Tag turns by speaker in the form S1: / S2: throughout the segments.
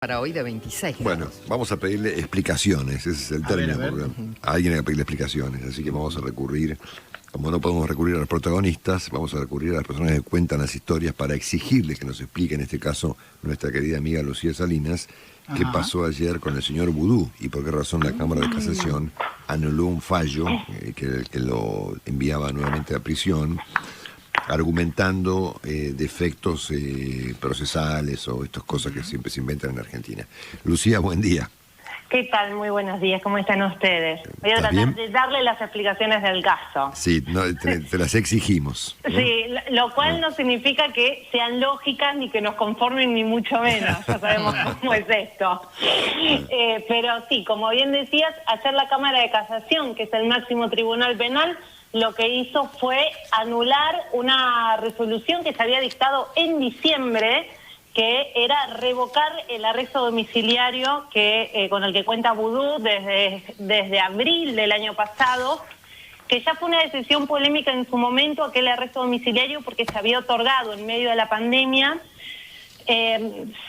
S1: Para hoy de 26
S2: Bueno,
S1: grados.
S2: vamos a pedirle explicaciones, ese es el término, porque a alguien hay que pedirle explicaciones, así que vamos a recurrir, como no podemos recurrir a los protagonistas, vamos a recurrir a las personas que cuentan las historias para exigirles que nos explique, en este caso, nuestra querida amiga Lucía Salinas, qué pasó ayer con el señor Vudú y por qué razón la Cámara de Casación anuló un fallo que lo enviaba nuevamente a prisión, argumentando defectos procesales o estas cosas que siempre se inventan en Argentina. Lucía, buen día.
S3: ¿Qué tal? Muy buenos días. ¿Cómo están ustedes? Voy a tratar de darle las explicaciones del caso.
S2: Sí, no, te las exigimos.
S3: Sí, lo cual no significa que sean lógicas ni que nos conformen ni mucho menos. Ya sabemos cómo es esto. Pero sí, como bien decías, ayer la Cámara de Casación, que es el máximo tribunal penal, lo que hizo fue anular una resolución que se había dictado en diciembre, que era revocar el arresto domiciliario que con el que cuenta Vudú desde abril del año pasado, que ya fue una decisión polémica en su momento, aquel arresto domiciliario, porque se había otorgado en medio de la pandemia,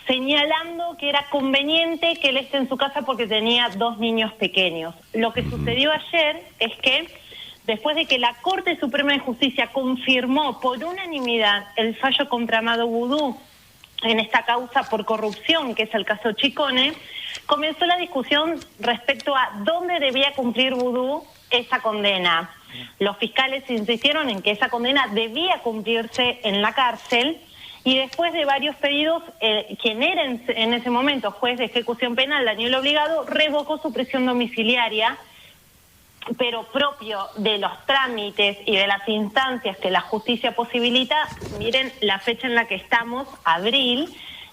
S3: señalando que era conveniente que él esté en su casa porque tenía 2 niños pequeños. Lo que sucedió ayer es que después de que la Corte Suprema de Justicia confirmó por unanimidad el fallo contra Amado Vudú en esta causa por corrupción, que es el caso Chicone, comenzó la discusión respecto a dónde debía cumplir Vudú esa condena. Los fiscales insistieron en que esa condena debía cumplirse en la cárcel y después de varios pedidos, quien era en ese momento juez de ejecución penal, Daniel Obligado, revocó su prisión domiciliaria, pero propio de los trámites y de las instancias que la justicia posibilita. Miren la fecha en la que estamos, abril,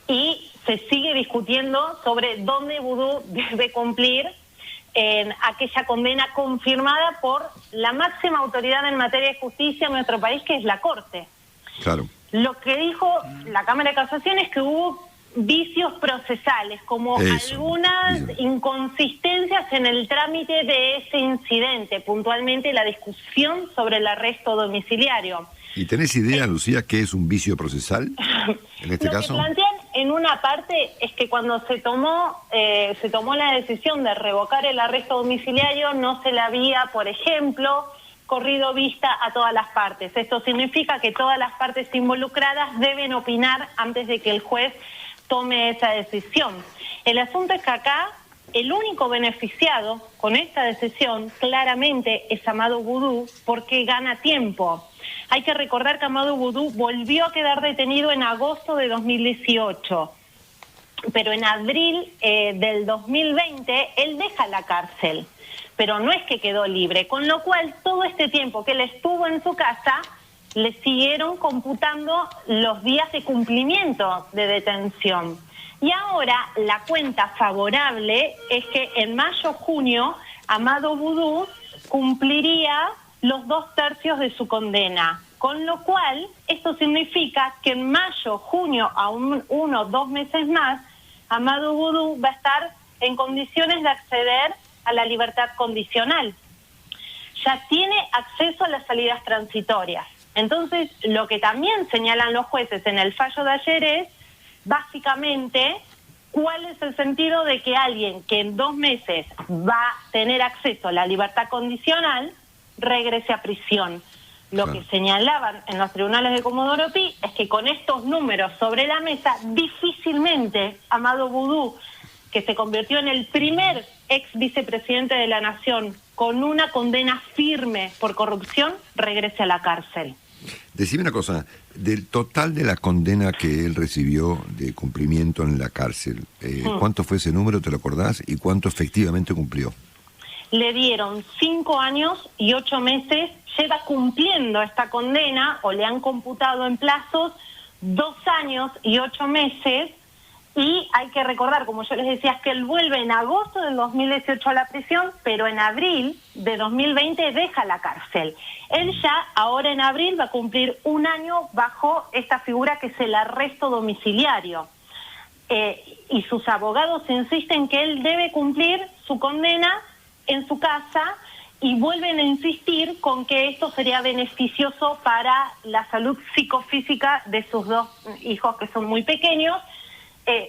S3: y se sigue discutiendo sobre dónde Vudú debe cumplir en aquella condena confirmada por la máxima autoridad en materia de justicia en nuestro país, que es la Corte.
S2: Claro.
S3: Lo que dijo la Cámara de Casación es que hubo vicios procesales, como algunas inconsistencias en el trámite de ese incidente, puntualmente la discusión sobre el arresto domiciliario.
S2: ¿Y tenés idea, Lucía, qué es un vicio procesal en este caso?
S3: Lo que plantean en una parte es que cuando se tomó la decisión de revocar el arresto domiciliario, no se le había, por ejemplo, corrido vista a todas las partes. Esto significa que todas las partes involucradas deben opinar antes de que el juez tome esa decisión. El asunto es que acá el único beneficiado con esta decisión claramente es Amado Vudú, porque gana tiempo. Hay que recordar que Amado Vudú volvió a quedar detenido en agosto de 2018, pero en abril del 2020 él deja la cárcel, pero no es que quedó libre, con lo cual todo este tiempo que él estuvo en su casa le siguieron computando los días de cumplimiento de detención. Y ahora la cuenta favorable es que en mayo-junio Amado Vudú cumpliría los 2/3 de su condena, con lo cual esto significa que en mayo-junio, a 1 o 2 meses más, Amado Vudú va a estar en condiciones de acceder a la libertad condicional. Ya tiene acceso a las salidas transitorias. Entonces, lo que también señalan los jueces en el fallo de ayer es, básicamente, cuál es el sentido de que alguien que en 2 meses va a tener acceso a la libertad condicional regrese a prisión. Lo que señalaban en los tribunales de Comodoro Pi es que con estos números sobre la mesa, difícilmente Amado Vudú, que se convirtió en el primer ex vicepresidente de la Nación con una condena firme por corrupción, regrese a la cárcel.
S2: Decime una cosa, del total de la condena que él recibió de cumplimiento en la cárcel, ¿cuánto fue ese número, te lo acordás? ¿Y cuánto efectivamente cumplió?
S3: Le dieron 5 años y 8 meses, lleva cumpliendo esta condena, o le han computado en plazos, 2 años y 8 meses, y hay que recordar, como yo les decía, que él vuelve en agosto del 2018 a la prisión, pero en abril de 2020 deja la cárcel. Él ya ahora en abril va a cumplir 1 año bajo esta figura que es el arresto domiciliario. Y sus abogados insisten que él debe cumplir su condena en su casa y vuelven a insistir con que esto sería beneficioso para la salud psicofísica de sus 2 hijos que son muy pequeños.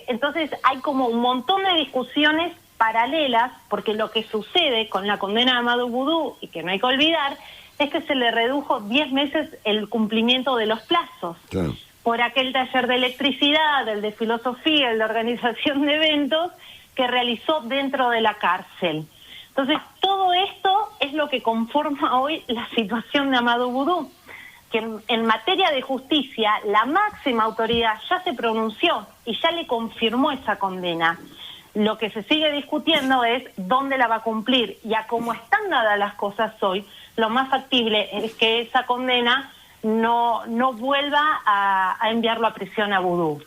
S3: Entonces hay como un montón de discusiones paralelas, porque lo que sucede con la condena de Amadou Boudou, y que no hay que olvidar, es que se le redujo 10 meses el cumplimiento de los plazos.
S2: Claro.
S3: Por aquel taller de electricidad, el de filosofía, el de organización de eventos, que realizó dentro de la cárcel. Entonces, todo esto es lo que conforma hoy la situación de Amadou Boudou, que en materia de justicia, la máxima autoridad ya se pronunció y ya le confirmó esa condena. Lo que se sigue discutiendo es dónde la va a cumplir, y a cómo están dadas las cosas hoy, lo más factible es que esa condena no vuelva a enviarlo a prisión a Boudou.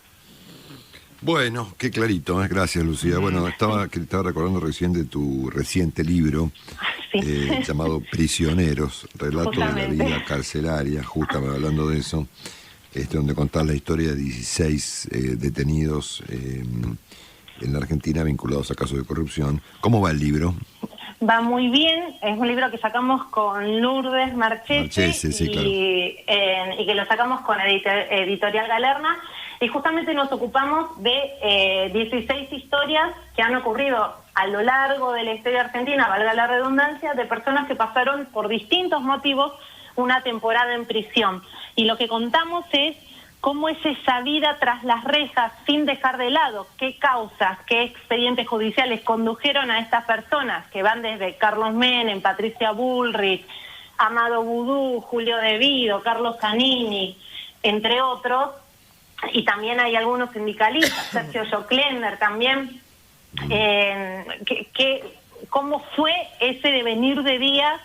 S2: Bueno, qué clarito, gracias Lucía. Bueno, estaba recordando recién de tu reciente libro,
S3: Sí.
S2: Llamado Prisioneros, relato
S3: Justamente.
S2: de la vida carcelaria, justamente hablando de eso, donde contás la historia de 16 detenidos en la Argentina vinculados a casos de corrupción. ¿Cómo va el libro?
S3: Va muy bien, es un libro que sacamos con Lourdes Marchesi,
S2: sí, claro.
S3: Y que lo sacamos con Editorial Galerna, y justamente nos ocupamos de 16 historias que han ocurrido a lo largo de la historia argentina, valga la redundancia, de personas que pasaron por distintos motivos una temporada en prisión. Y lo que contamos es cómo es esa vida tras las rejas, sin dejar de lado qué causas, qué expedientes judiciales condujeron a estas personas, que van desde Carlos Menem, Patricia Bullrich, Amadou Boudou, Julio De Vido, Carlos Zanini, entre otros, y también hay algunos sindicalistas, Sergio Joclender también, cómo fue ese devenir de días,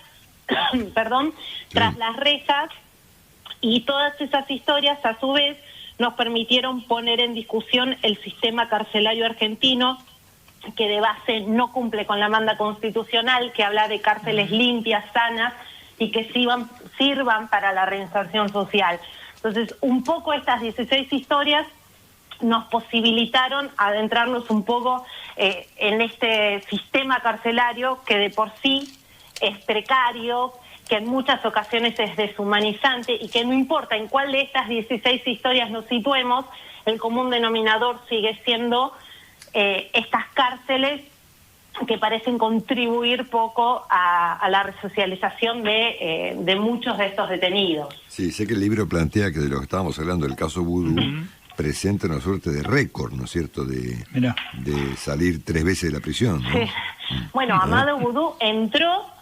S3: perdón, tras las rejas. Y todas esas historias, a su vez, nos permitieron poner en discusión el sistema carcelario argentino, que de base no cumple con la manda constitucional, que habla de cárceles limpias, sanas, y que sirvan para la reinserción social. Entonces, un poco estas 16 historias nos posibilitaron adentrarnos un poco en este sistema carcelario que de por sí es precario, que en muchas ocasiones es deshumanizante, y que no importa en cuál de estas 16 historias nos situemos, el común denominador sigue siendo estas cárceles que parecen contribuir poco a la resocialización de muchos de estos detenidos.
S2: Sí, sé que el libro plantea que de lo que estábamos hablando, del caso Boudou, presenta una suerte de récord, ¿no es cierto?, de salir 3 veces de la prisión, ¿no?
S3: Sí. Bueno, Amadou Boudou entró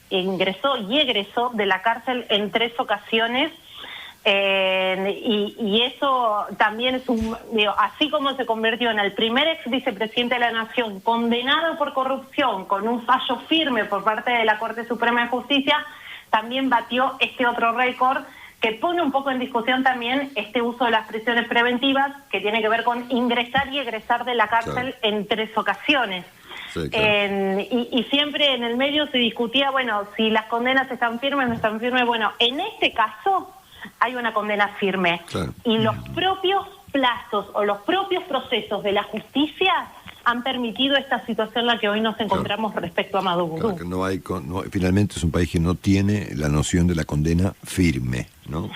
S3: ingresó y egresó de la cárcel en 3 ocasiones, y eso también es así como se convirtió en el primer ex vicepresidente de la Nación condenado por corrupción con un fallo firme por parte de la Corte Suprema de Justicia, también batió este otro récord que pone un poco en discusión también este uso de las prisiones preventivas, que tiene que ver con ingresar y egresar de la cárcel en 3 ocasiones. Sí, claro. Y siempre en el medio se discutía, bueno, si las condenas están firmes o no están firmes. Bueno, en este caso hay una condena firme. Claro. Y los propios plazos o los propios procesos de la justicia han permitido esta situación en la que hoy nos encontramos respecto a Amadou Boudou.
S2: Claro, que finalmente es un país que no tiene la noción de la condena firme, ¿no?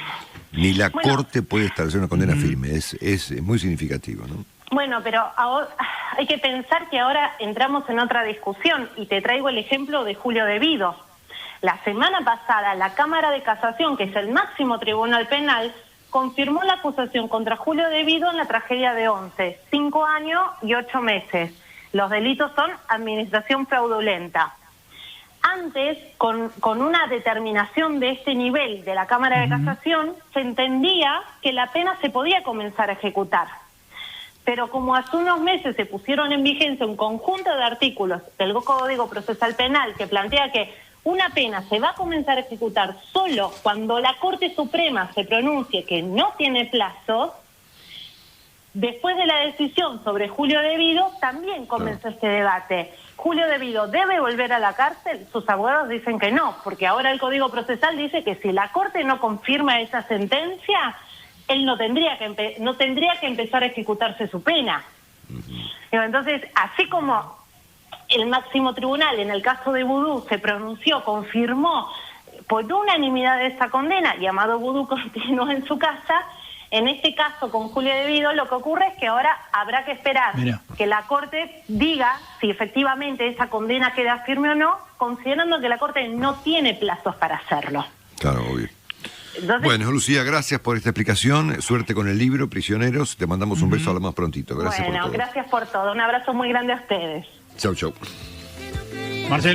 S2: Ni la Corte puede establecer una condena firme, es muy significativo, ¿no?
S3: Bueno, pero ahora hay que pensar que ahora entramos en otra discusión, y te traigo el ejemplo de Julio De Vido. La semana pasada, la Cámara de Casación, que es el máximo tribunal penal, confirmó la acusación contra Julio De Vido en la tragedia de Once, 5 años y 8 meses. Los delitos son administración fraudulenta. Antes, con una determinación de este nivel de la Cámara de Casación, se entendía que la pena se podía comenzar a ejecutar. Pero como hace unos meses se pusieron en vigencia un conjunto de artículos del Código Procesal Penal que plantea que una pena se va a comenzar a ejecutar solo cuando la Corte Suprema se pronuncie que no tiene plazo, después de la decisión sobre Julio De Vido también comenzó este debate. ¿Julio De Vido debe volver a la cárcel? Sus abogados dicen que no, porque ahora el Código Procesal dice que si la Corte no confirma esa sentencia, él no tendría que empezar a ejecutarse su pena. Entonces, así como el máximo tribunal en el caso de Boudou se pronunció, confirmó por unanimidad esa condena, y Amadou Boudou continuó en su casa, En este caso, con Julia De Vido, lo que ocurre es que ahora habrá que esperar que la Corte diga si efectivamente esa condena queda firme o no, considerando que la Corte no tiene plazos para hacerlo.
S2: Claro, obvio.
S3: Entonces,
S2: bueno, Lucía, gracias por esta explicación. Suerte con el libro, Prisioneros. Te mandamos un beso a lo más prontito. Gracias por todo.
S3: Gracias por todo. Un abrazo muy grande a ustedes.
S2: Chau, chau.
S1: Marcelo.